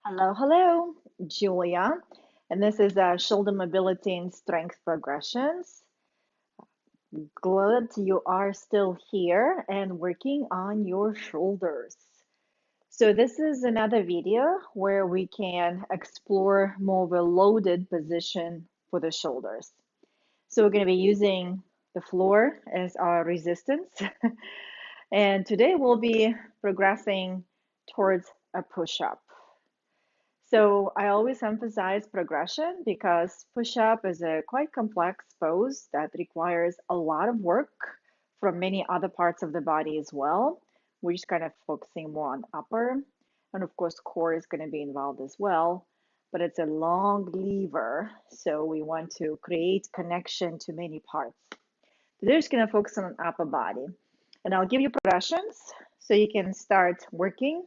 Hello, hello, Julia. And this is shoulder mobility and strength progressions. Glad you are still here and working on your shoulders. So this is another video where we can explore more of a loaded position for the shoulders. So we're going to be using the floor as our resistance. And today we'll be progressing towards a push-up. So I always emphasize progression because push-up is a quite complex pose that requires a lot of work from many other parts of the body as well. We're just kind of focusing more on upper, and of course, core is going to be involved as well. But it's a long lever, so we want to create connection to many parts. They're just going to focus on upper body, and I'll give you progressions so you can start working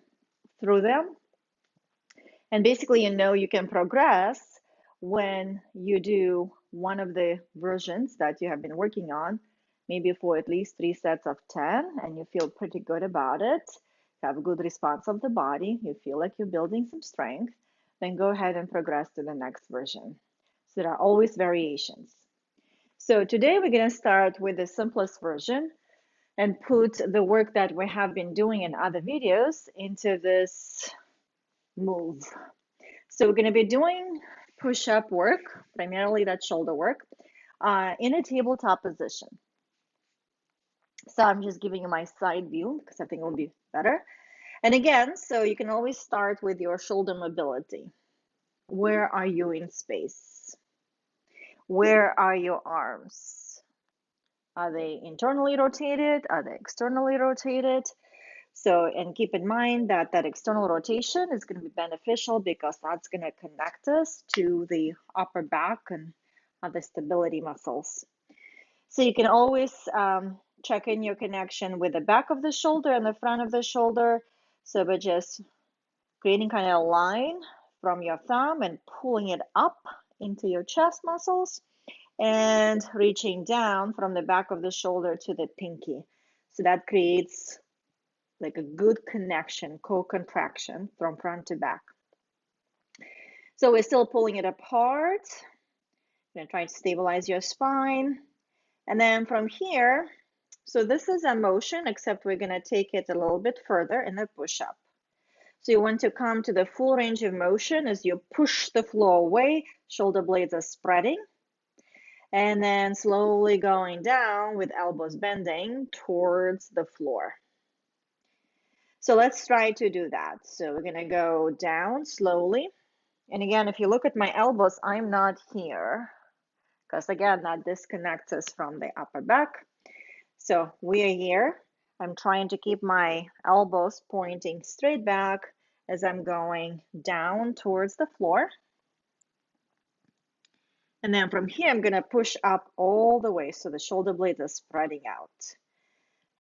through them. And basically, you can progress when you do one of the versions that you have been working on, maybe for at least 3 sets of 10, and you feel pretty good about it, have a good response of the body, you feel like you're building some strength, then go ahead and progress to the next version. So there are always variations. So today we're going to start with the simplest version and put the work that we have been doing in other videos into this move. So we're going to be doing push-up work, primarily that shoulder work, in a tabletop position. So I'm just giving you my side view because I think it will be better. And again, so you can always start with your shoulder mobility. Where are you in space? Where are your arms? Are they internally rotated? Are they externally rotated? So, and keep in mind that that external rotation is going to be beneficial because that's going to connect us to the upper back and other stability muscles. So you can always check in your connection with the back of the shoulder and the front of the shoulder. So by just creating kind of a line from your thumb and pulling it up into your chest muscles and reaching down from the back of the shoulder to the pinky. So that creates like a good connection, co-contraction from front to back. So we're still pulling it apart. You're going to try to stabilize your spine. And then from here, so this is a motion, except we're going to take it a little bit further in the push-up. So you want to come to the full range of motion as you push the floor away, shoulder blades are spreading, and then slowly going down with elbows bending towards the floor. So let's try to do that. So we're going to go down slowly. And again, if you look at my elbows, I'm not here because again, that disconnects us from the upper back. So we are here. I'm trying to keep my elbows pointing straight back as I'm going down towards the floor. And then from here, I'm going to push up all the way so the shoulder blades are spreading out.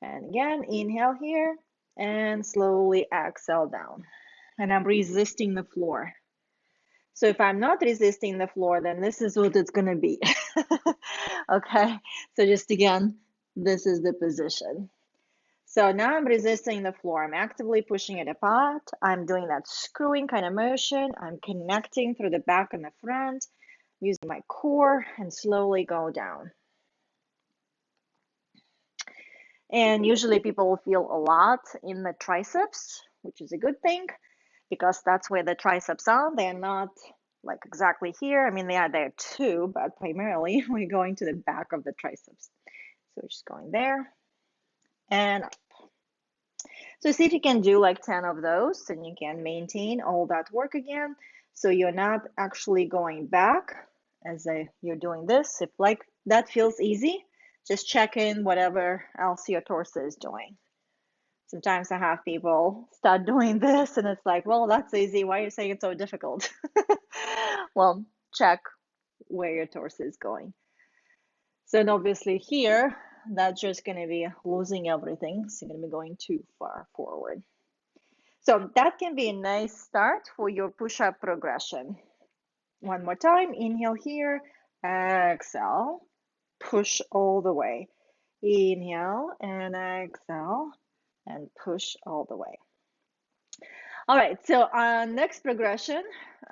And again, inhale here and slowly exhale down. And I'm resisting the floor. So if I'm not resisting the floor, then this is what it's going to be. Okay, so just again, this is the position. So now I'm resisting the floor. I'm actively pushing it apart. I'm doing that screwing kind of motion. I'm connecting through the back and the front, using my core and slowly go down. And usually people will feel a lot in the triceps, which is a good thing because that's where the triceps are. They're not like exactly here. I mean, they are there too, but primarily we're going to the back of the triceps. So we're just going there and up. So see if you can do like 10 of those and you can maintain all that work again. So you're not actually going back as you're doing this. If like that feels easy, just check in whatever else your torso is doing. Sometimes I have people start doing this and it's like, well, that's easy. Why are you saying it's so difficult? Well, check where your torso is going. So and obviously here, that's just going to be losing everything. So you're going to be going too far forward. So that can be a nice start for your push-up progression. One more time, inhale here, exhale, push all the way. Inhale and exhale and push all the way. All right, so next progression,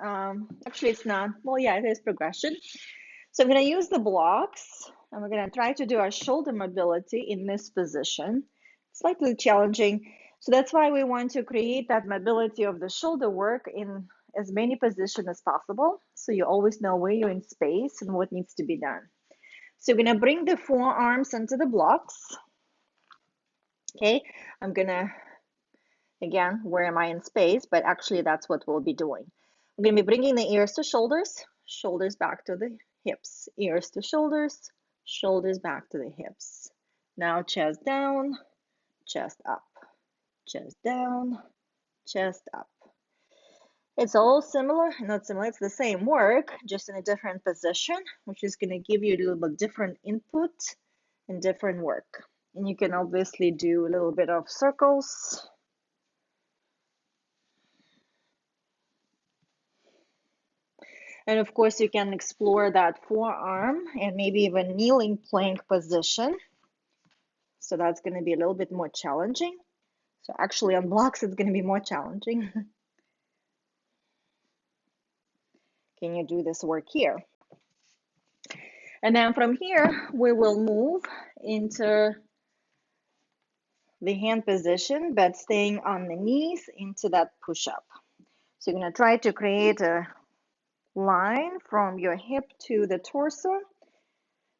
actually it's not, well, yeah, it is progression. So I'm going to use the blocks and we're going to try to do our shoulder mobility in this position. Slightly challenging. So that's why we want to create that mobility of the shoulder work in as many positions as possible. So you always know where you're in space and what needs to be done. So you're going to bring the forearms into the blocks. Okay, I'm going to, again, where am I in space? But actually that's what we'll be doing. I'm going to be bringing the ears to shoulders, shoulders back to the hips, ears to shoulders, shoulders back to the hips. Now chest down, chest up, chest down, chest up. It's all similar, not similar, it's the same work, just in a different position, which is going to give you a little bit different input and different work. And you can obviously do a little bit of circles. And of course, you can explore that forearm and maybe even kneeling plank position. So that's going to be a little bit more challenging. So actually on blocks, it's going to be more challenging. Can you do this work here? And then from here, we will move into the hand position, but staying on the knees into that push-up. So you're going to try to create a line from your hip to the torso.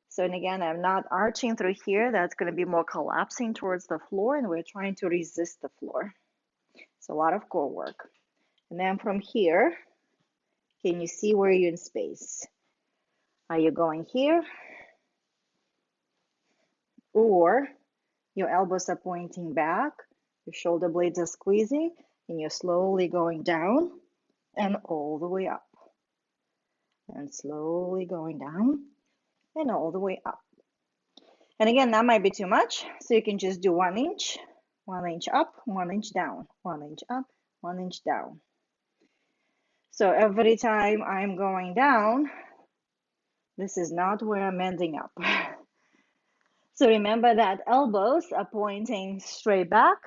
So, and again, I'm not arching through here. That's going to be more collapsing towards the floor, and we're trying to resist the floor. It's a lot of core work. And then from here, can you see where you're in space? Are you going here? Or your elbows are pointing back, your shoulder blades are squeezing, and you're slowly going down and all the way up. And slowly going down and all the way up. And again, that might be too much, so you can just do 1 inch up, 1 inch down, 1 inch up, 1 inch down. So every time I'm going down, this is not where I'm ending up. So remember that elbows are pointing straight back.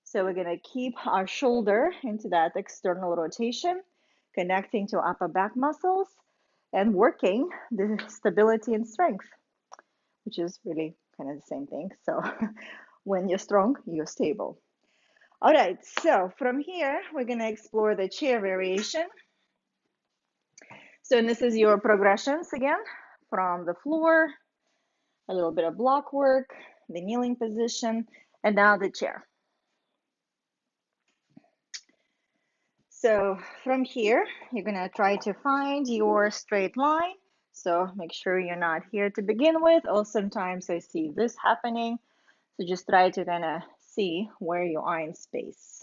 So we're going to keep our shoulder into that external rotation, connecting to upper back muscles and working the stability and strength, which is really kind of the same thing. So when you're strong, you're stable. All right, so from here, we're going to explore the chair variation. So this is your progressions again, from the floor, a little bit of block work, the kneeling position, and now the chair. So from here, you're going to try to find your straight line. So make sure you're not here to begin with, or sometimes I see this happening. So just try to kind of see where you are in space.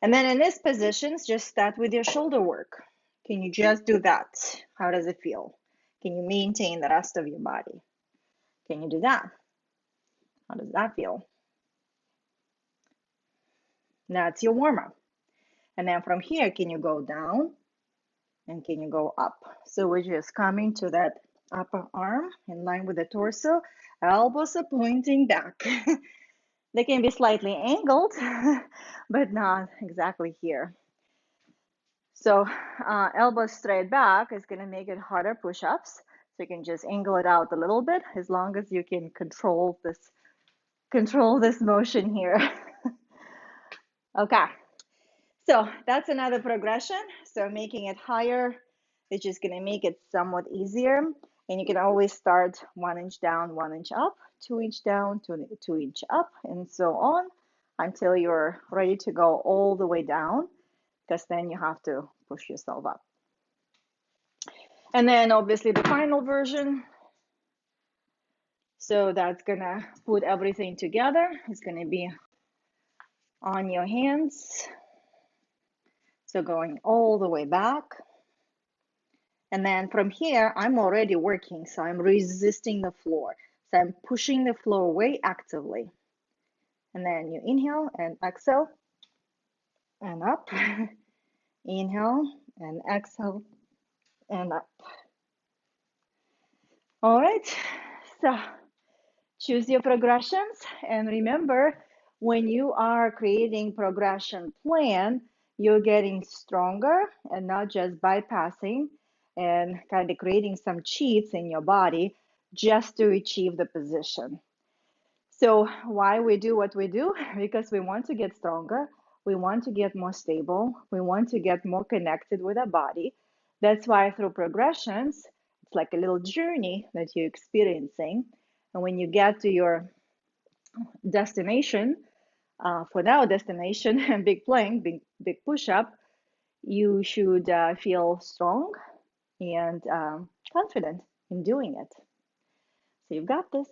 And then in this position, just start with your shoulder work. Can you just do that? How does it feel? Can you maintain the rest of your body? Can you do that? How does that feel? That's your warm-up. And then from here, can you go down and can you go up? So we're just coming to that upper arm in line with the torso. Elbows are pointing back. They can be slightly angled, but not exactly here. So elbows straight back is going to make it harder push-ups. So you can just angle it out a little bit as long as you can control this motion here. Okay. So that's another progression. So making it higher is just going to make it somewhat easier. And you can always start 1 inch down, 1 inch up, 2 inch down, 2 inch up, and so on until you're ready to go all the way down, because then you have to push yourself up. And then obviously the final version. So that's going to put everything together. It's going to be on your hands. So going all the way back. And then from here, I'm already working, so I'm resisting the floor. So I'm pushing the floor away actively. And then you inhale and exhale and up. Inhale and exhale and up. All right, so choose your progressions and remember, when you are creating progression plan, you're getting stronger and not just bypassing and kind of creating some cheats in your body just to achieve the position. So why we do what we do? Because we want to get stronger, we want to get more stable, we want to get more connected with our body. That's why through progressions, it's like a little journey that you're experiencing. And when you get to your destination, for now destination, big plank, big push-up, you should feel strong and confident in doing it. So you've got this.